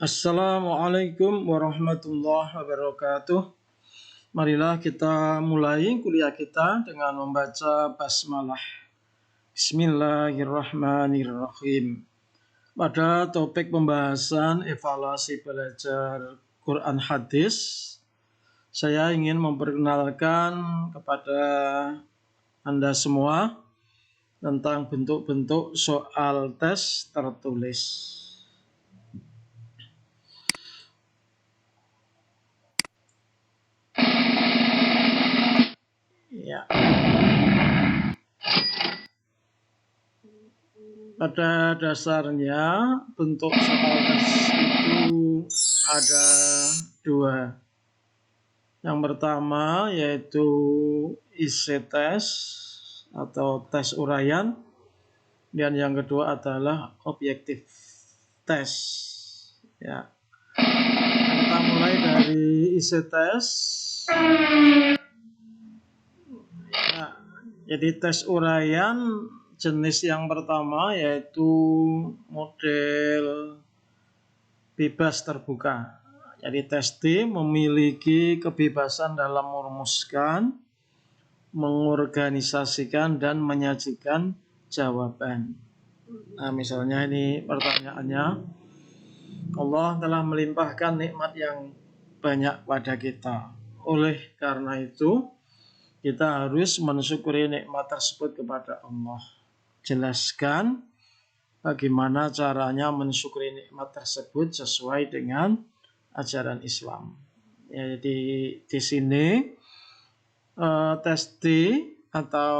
Assalamualaikum warahmatullahi wabarakatuh. Marilah kita mulai kuliah kita dengan membaca basmalah. Bismillahirrahmanirrahim. Pada topik pembahasan evaluasi belajar Quran hadis, saya ingin memperkenalkan kepada Anda semua tentang bentuk-bentuk soal tes tertulis. Ya. Pada dasarnya bentuk soal tes itu ada dua. Yang pertama yaitu isi tes atau tes uraian, dan yang kedua adalah objektif tes. Ya. Kita mulai dari isi tes. Ya, jadi tes uraian jenis yang pertama yaitu model bebas terbuka. Jadi tes D memiliki kebebasan dalam merumuskan, mengorganisasikan, dan menyajikan jawaban. Nah, misalnya ini pertanyaannya, Allah telah melimpahkan nikmat yang banyak pada kita. Oleh karena itu, kita harus mensyukuri nikmat tersebut kepada Allah. Jelaskan bagaimana caranya mensyukuri nikmat tersebut sesuai dengan ajaran Islam. Ya, jadi di sini tes D atau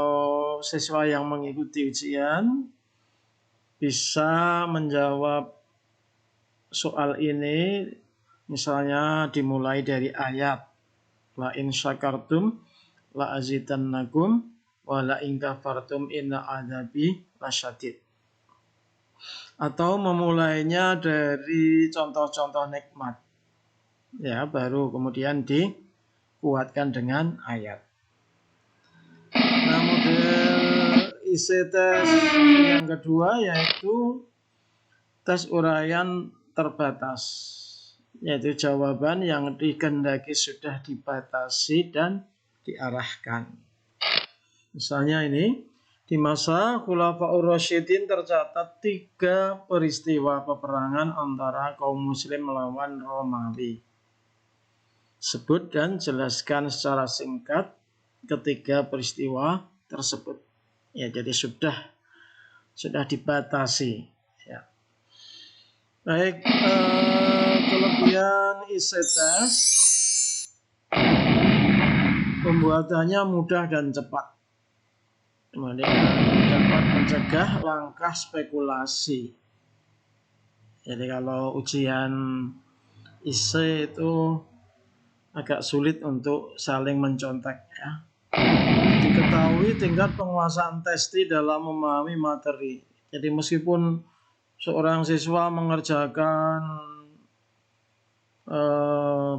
siswa yang mengikuti ujian bisa menjawab soal ini, misalnya dimulai dari ayat la in syakartum la azidannakum wa la in kafartum inna adzabi lasyadid. Atau memulainya dari contoh-contoh nikmat. Ya, baru kemudian dikuatkan dengan ayat. Nah, model isi tes yang kedua yaitu tes uraian terbatas, yaitu jawaban yang dikehendaki sudah dibatasi dan diarahkan. Misalnya ini, di masa Khulafaur Rasyidin tercatat 3 peristiwa peperangan antara kaum muslim melawan Romawi. Sebut dan jelaskan secara singkat ketiga peristiwa tersebut. Ya, jadi sudah dibatasi. Ya. Baik, kelebihan isi tes, pembuatannya mudah dan cepat. Kemudian dapat mencegah langkah spekulasi. Jadi kalau ujian isi itu agak sulit untuk saling mencontek, ya. Diketahui tingkat penguasaan testi dalam memahami materi. Jadi meskipun seorang siswa mengerjakan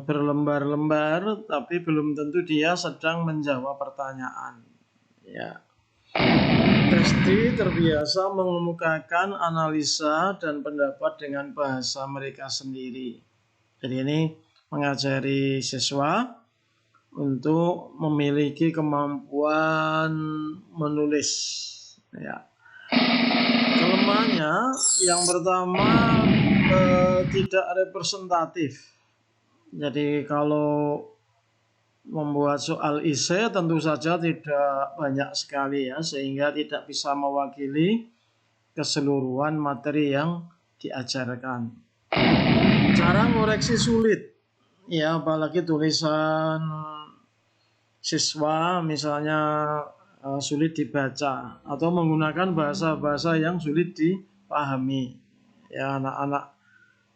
berlembar-lembar, tapi belum tentu dia sedang menjawab pertanyaan. Ya. Testi terbiasa mengemukakan analisa dan pendapat dengan bahasa mereka sendiri. Jadi ini mengajari siswa untuk memiliki kemampuan menulis. Ya. Kelemahannya yang pertama tidak representatif. Jadi kalau membuat soal isi tentu saja tidak banyak sekali, ya, sehingga tidak bisa mewakili keseluruhan materi yang diajarkan. Cara koreksi sulit, ya, apalagi tulisan siswa misalnya sulit dibaca atau menggunakan bahasa-bahasa yang sulit dipahami. Ya, anak-anak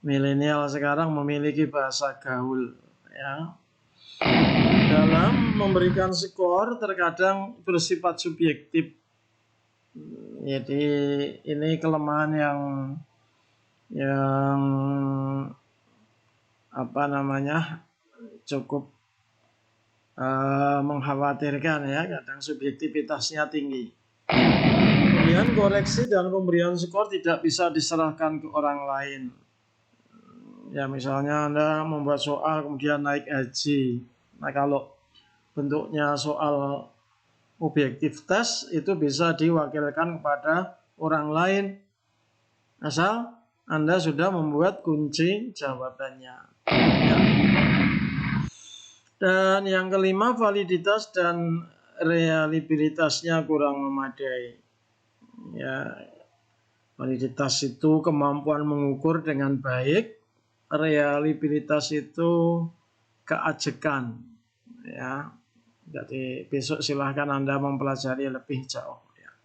milenial sekarang memiliki bahasa gaul, ya. Dalam memberikan skor terkadang bersifat subjektif. Jadi ini kelemahan yang cukup mengkhawatirkan, ya, kadang subjektivitasnya tinggi. Kemudian koreksi dan pemberian skor tidak bisa diserahkan ke orang lain. Ya misalnya Anda membuat soal kemudian naik haji. Nah kalau bentuknya soal objektif tes itu bisa diwakilkan kepada orang lain asal Anda sudah membuat kunci jawabannya. Ya. Dan yang kelima, validitas dan reliabilitasnya kurang memadai. Ya, validitas itu kemampuan mengukur dengan baik, reliabilitas itu keajekan. Ya, jadi besok silahkan Anda mempelajari lebih jauh. Ya.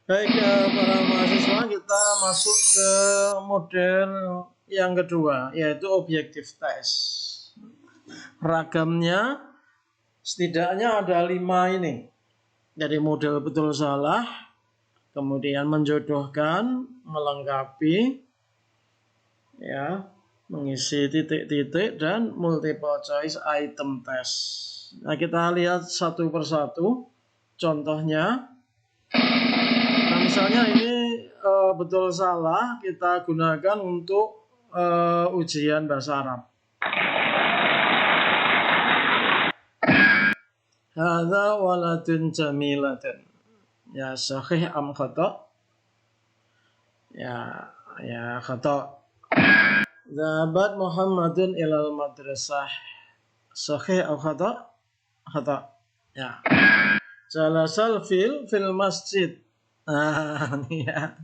Baik, para mahasiswa, kita masuk ke model yang kedua, yaitu objective test. Ragamnya setidaknya ada 5 ini. Jadi model betul salah, kemudian menjodohkan, melengkapi, ya, mengisi titik-titik, dan multiple choice item test. Nah, kita lihat satu persatu contohnya. Nah, misalnya ini betul salah kita gunakan untuk ujian bahasa Arab. Hadza waladun jamilatun. Ya sahih am khata? Ya khata. Zahabat Muhammadun ilal madrasah. Sahih am khata? Khata. Ya. Jalasal fil masjid. Ya.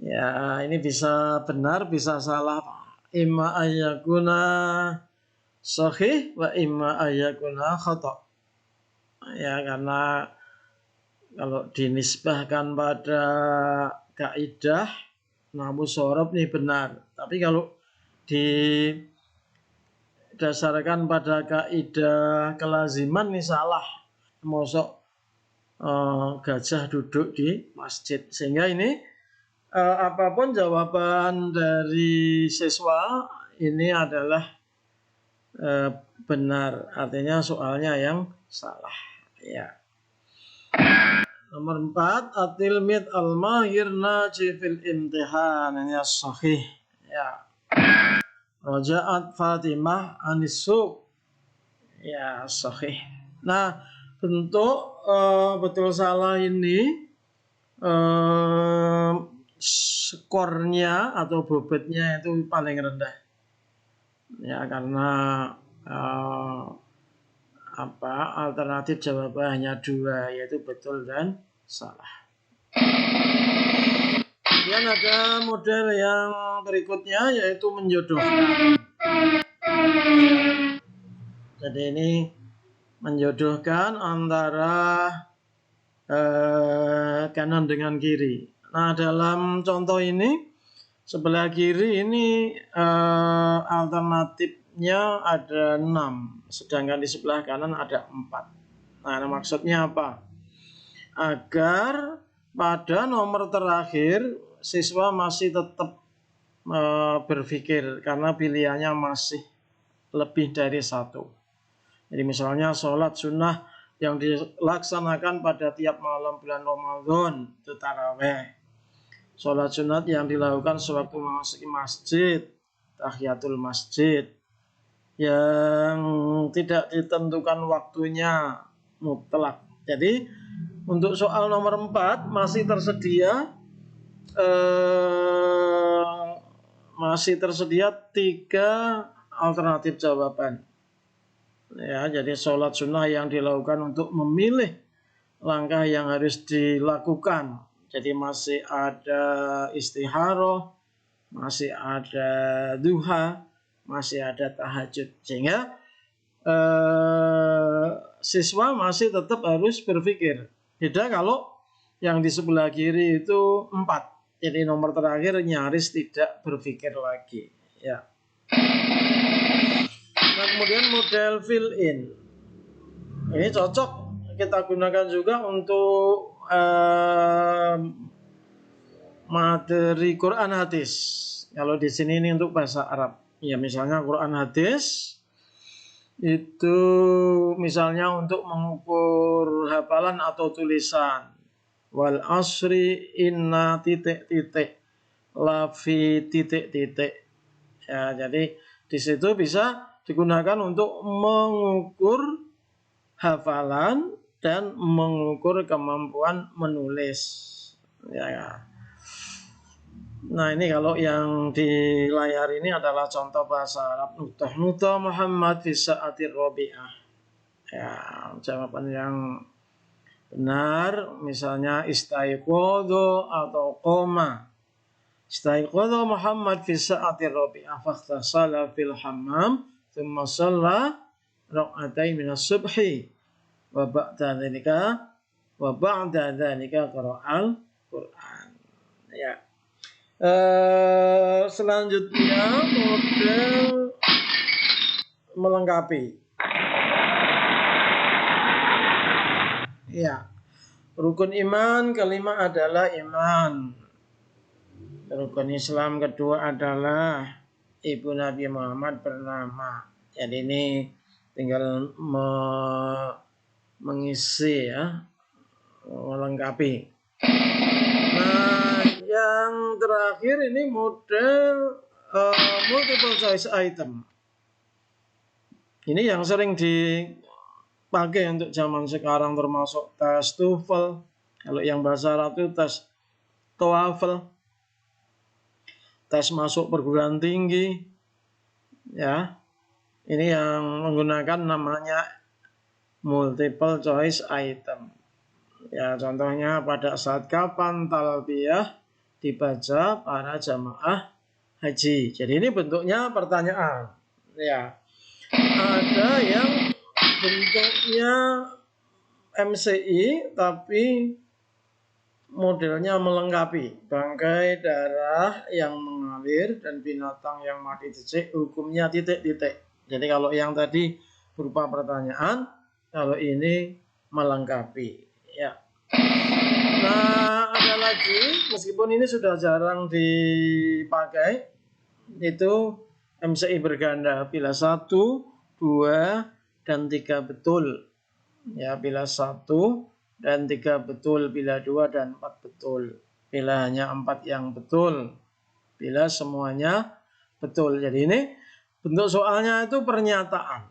Ya, ini bisa benar, bisa salah. Imma ayyakuna sahih wa imma ayyakuna khata. Ya, karena kalau dinisbahkan pada kaidah namu sorob ini benar. Tapi kalau didasarkan pada kaidah kelaziman ini salah. Mosok gajah duduk di masjid. Sehingga ini apapun jawaban dari siswa ini adalah benar. Artinya soalnya yang salah. Ya. Nomor 4, at-tilmid al-mahir naji fil imtihan. Ini sahih. Ya. Raja'at Fatimah anis-suq. Ya, sahih. Nah, bentuk betul salah ini skornya atau bobotnya itu paling rendah. Ya, karena alternatif jawaban hanya 2, yaitu betul dan salah. Kemudian ada model yang berikutnya, yaitu menjodohkan. Jadi ini menjodohkan antara kanan dengan kiri. Nah, dalam contoh ini sebelah kiri ini alternatifnya ada 6, sedangkan di sebelah kanan ada 4. Nah, maksudnya apa? Agar pada nomor terakhir siswa masih tetap berpikir karena pilihannya masih lebih dari 1. Jadi misalnya sholat sunnah yang dilaksanakan pada tiap malam bulan Ramadan itu taraweh. Sholat sunat yang dilakukan sewaktu memasuki masjid, tahiyatul masjid, yang tidak ditentukan waktunya mutlak. Jadi untuk soal nomor 4 masih tersedia 3 alternatif jawaban. Ya, jadi sholat sunnah yang dilakukan untuk memilih langkah yang harus dilakukan. Jadi masih ada istikharah, masih ada duha, masih ada tahajud. Sehingga siswa masih tetap harus berpikir. Beda kalau yang di sebelah kiri itu 4. Jadi nomor terakhir nyaris tidak berpikir lagi. Ya. Nah, kemudian model fill in. Ini cocok kita gunakan juga untuk materi Quran hadis. Kalau di sini ini untuk bahasa Arab. Ya, misalnya Quran hadis itu misalnya untuk mengukur hafalan atau tulisan. Wal asri inna titik-titik lafi titik-titik. Ya, jadi di situ bisa digunakan untuk mengukur hafalan dan mengukur kemampuan menulis. Ya. Nah, ini kalau yang di layar ini adalah contoh bahasa Arab. Nuta Muhammad fi sa'atir rabi'ah. Ya, jawaban yang benar misalnya istaiqadha atau qoma. Istaiqadha Muhammad fi sa'atir rabi'ah faghtasala fil hammam thumma shalla rak'atain minas subhi wa ba'da dzalika qara'al Quran. Ya. Selanjutnya model melengkapi. Ya, rukun iman kelima adalah iman. Rukun Islam kedua adalah ibu Nabi Muhammad bernama. Jadi ini tinggal mengisi ya, melengkapi. Nah, yang terakhir ini model multiple choice item. Ini yang sering dipakai untuk zaman sekarang termasuk tes TOEFL. Kalau yang bahasa Arab itu tes TOEFL, tes masuk perguruan tinggi. Ya, ini yang menggunakan namanya multiple choice item. Ya, contohnya pada saat kapan talbiyah dibaca para jamaah haji. Jadi ini bentuknya pertanyaan. Ya, ada yang bentuknya MCI tapi modelnya melengkapi. Bangkai, darah yang mengalir dan binatang yang mati detik, hukumnya titik-titik. Jadi kalau yang tadi berupa pertanyaan, kalau ini melengkapi. Ya. Nah, ada lagi, meskipun ini sudah jarang dipakai, itu MCI berganda bila 1, 2, dan 3 betul. Ya, bila 1 dan 3 betul, bila 2 dan 4 betul. Bila hanya 4 yang betul, bila semuanya betul. Jadi ini bentuk soalnya itu pernyataan.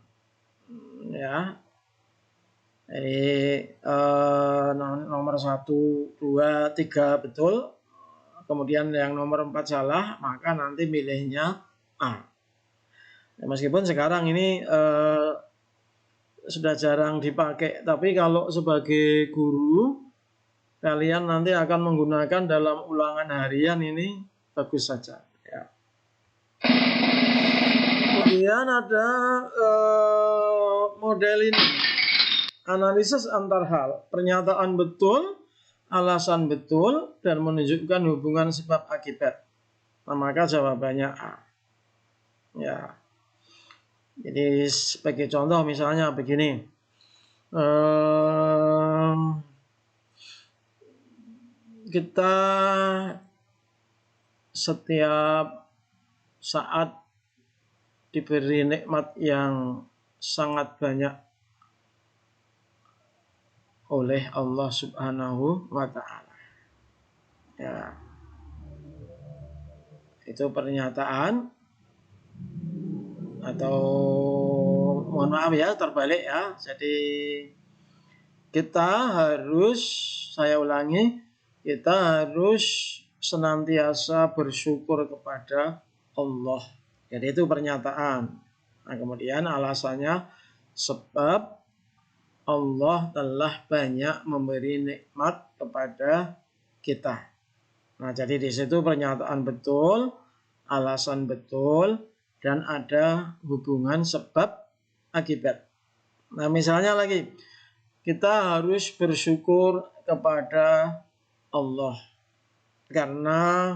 Ya. Jadi nomor 1, 2, 3 betul, kemudian yang nomor 4 salah, maka nanti milihnya A. Ya, meskipun sekarang ini sudah jarang dipakai, tapi kalau sebagai guru kalian nanti akan menggunakan dalam ulangan harian ini bagus saja. Ya. Kemudian ada model ini. Analisis antar hal, pernyataan betul, alasan betul, dan menunjukkan hubungan sebab akibat. Nah, maka jawabannya A. Ya. Jadi sebagai contoh misalnya begini. Kita setiap saat diberi nikmat yang sangat banyak oleh Allah Subhanahu wa ta'ala. Ya. Itu pernyataan atau mohon maaf ya, terbalik ya. Jadi kita harus, saya ulangi, kita harus senantiasa bersyukur kepada Allah. Jadi itu pernyataan. Nah, kemudian alasannya sebab Allah telah banyak memberi nikmat kepada kita. Nah, jadi di situ pernyataan betul, alasan betul, dan ada hubungan sebab akibat. Nah, misalnya lagi, kita harus bersyukur kepada Allah karena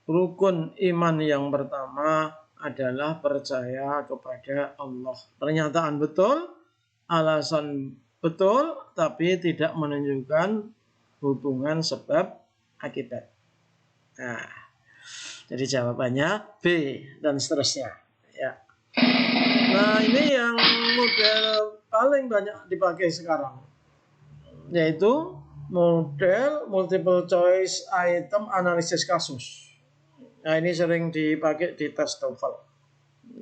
rukun iman yang pertama adalah percaya kepada Allah. Pernyataan betul, alasan betul, tapi tidak menunjukkan hubungan sebab akibat. Nah, jadi jawabannya B dan seterusnya. Ya. Nah, ini yang model paling banyak dipakai sekarang, yaitu model multiple choice item analisis kasus. Nah, ini sering dipakai di tes TOEFL.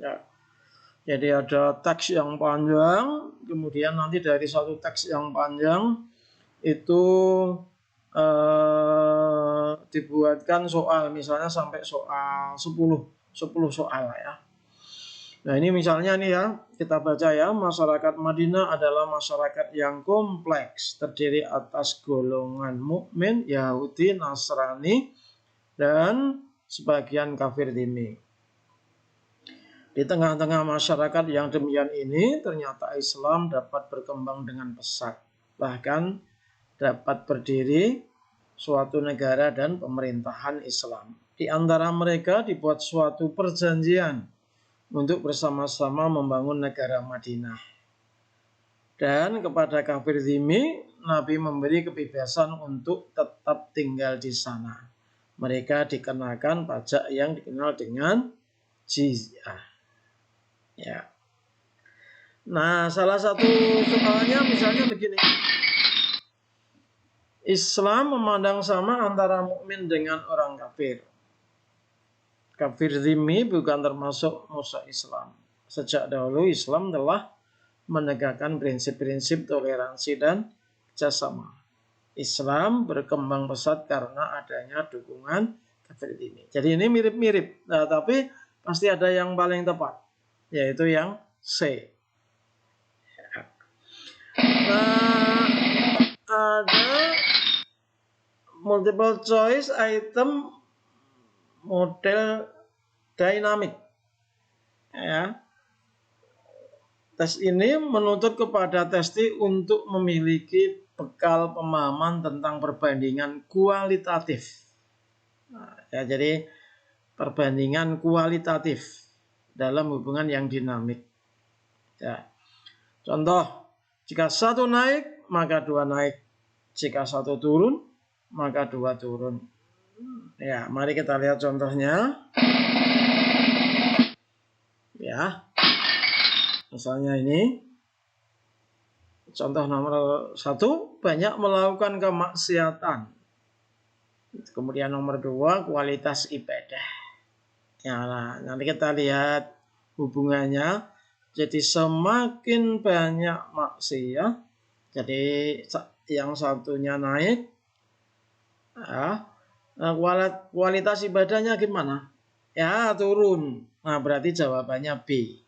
Ya. Jadi ada teks yang panjang, kemudian nanti dari satu teks yang panjang itu dibuatkan soal, misalnya sampai soal 10 soal ya. Nah ini misalnya nih ya, kita baca ya, masyarakat Madinah adalah masyarakat yang kompleks, terdiri atas golongan mukmin, Yahudi, Nasrani, dan sebagian kafir dhimmi. Di tengah-tengah masyarakat yang demikian ini, ternyata Islam dapat berkembang dengan pesat, bahkan dapat berdiri suatu negara dan pemerintahan Islam. Di antara mereka dibuat suatu perjanjian untuk bersama-sama membangun negara Madinah. Dan kepada kafir dhimmi, Nabi memberi kebebasan untuk tetap tinggal di sana. Mereka dikenakan pajak yang dikenal dengan jizyah. Ya. Nah, salah satu soalnya misalnya begini. Islam memandang sama antara mukmin dengan orang kafir. Kafir dhimmi bukan termasuk musuh Islam. Sejak dahulu Islam telah menegakkan prinsip-prinsip toleransi dan kerjasama. Islam berkembang pesat karena adanya dukungan kafir dhimmi. Jadi ini mirip-mirip, nah, tapi pasti ada yang paling tepat, yaitu yang C. Nah, ada multiple choice item model dynamic. Ya. Tes ini menuntut kepada testi untuk memiliki bekal pemahaman tentang perbandingan kualitatif. Nah, ya, jadi perbandingan kualitatif dalam hubungan yang dinamik. Ya. Contoh, jika satu naik, maka dua naik. Jika satu turun, maka dua turun. Ya, mari kita lihat contohnya. Ya, misalnya ini. Contoh nomor 1, banyak melakukan kemaksiatan. Kemudian nomor 2, kualitas ibadah. Ya, nah, nanti kita lihat hubungannya. Jadi semakin banyak maksiat, jadi yang satunya naik, ya, kualitas ibadahnya gimana? Ya, turun. Nah, berarti jawabannya B.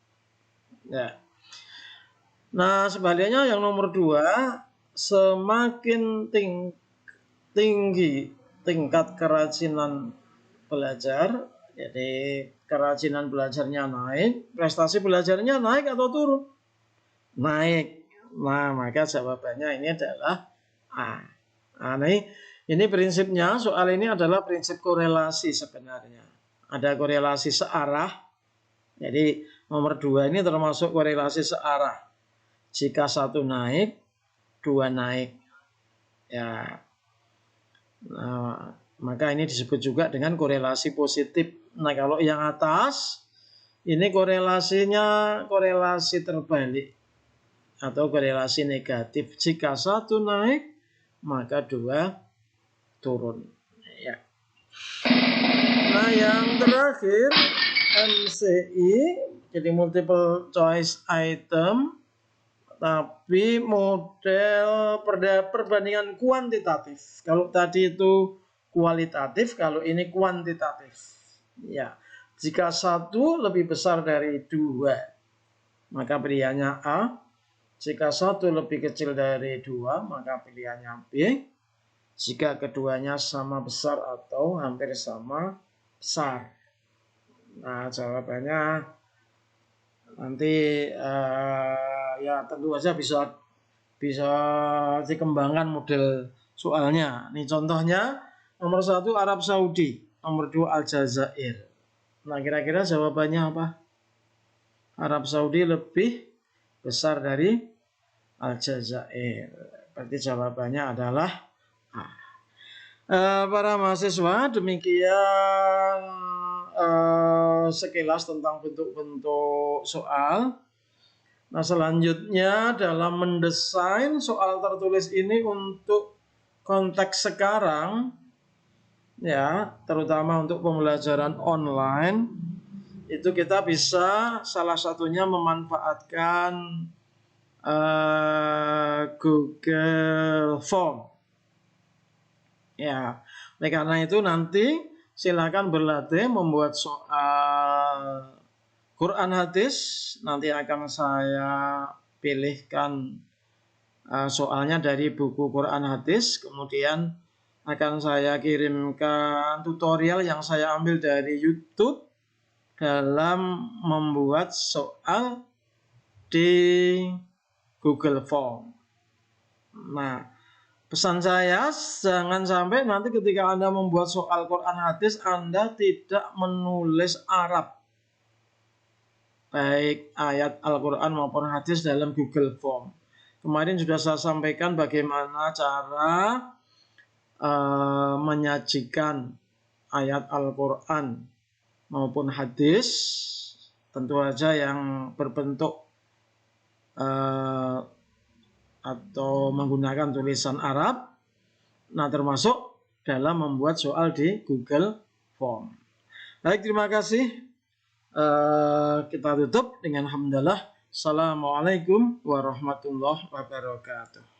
Ya. Nah, sebaliknya yang nomor 2, semakin tinggi tingkat kerajinan belajar, jadi kerajinan belajarnya naik, prestasi belajarnya naik atau turun? Naik. Nah, maka jawabannya ini adalah A. Nah, ini prinsipnya, soal ini adalah prinsip korelasi sebenarnya. Ada korelasi searah. Jadi nomor 2 ini termasuk korelasi searah. Jika satu naik, dua naik. Ya. Nah, maka ini disebut juga dengan korelasi positif. Nah, kalau yang atas ini korelasinya korelasi terbalik atau korelasi negatif. Jika satu naik, maka dua turun. Ya. Nah, yang terakhir MCI, jadi multiple choice item, tapi model perbandingan kuantitatif. Kalau tadi itu kualitatif, kalau ini kuantitatif. Ya, jika satu lebih besar dari 2, maka pilihannya A. Jika satu lebih kecil dari 2, maka pilihannya B. Jika keduanya sama besar atau hampir sama besar. Nah, jawabannya nanti ya tentu saja bisa dikembangkan model soalnya. Ini contohnya nomor 1 Arab Saudi, nomor 2 Aljazair. Nah, kira-kira jawabannya apa? Arab Saudi lebih besar dari Aljazair. Berarti jawabannya adalah A. Para mahasiswa, demikian sekilas tentang bentuk-bentuk soal. Nah, selanjutnya dalam mendesain soal tertulis ini untuk konteks sekarang, ya, terutama untuk pembelajaran online itu kita bisa salah satunya memanfaatkan Google Form. Ya, oleh karena itu nanti silakan berlatih membuat soal Quran hadis. Nanti akan saya pilihkan soalnya dari buku Quran hadis, kemudian akan saya kirimkan tutorial yang saya ambil dari YouTube dalam membuat soal di Google Form. Nah, pesan saya jangan sampai nanti ketika Anda membuat soal Quran hadis Anda tidak menulis Arab, baik ayat Al-Quran maupun hadis dalam Google Form. Kemarin sudah saya sampaikan bagaimana cara menyajikan ayat Al-Quran maupun hadis, tentu saja yang berbentuk atau menggunakan tulisan Arab, nah termasuk dalam membuat soal di Google Form. Baik, terima kasih. Kita tutup dengan hamdalah. Assalamualaikum warahmatullahi wabarakatuh.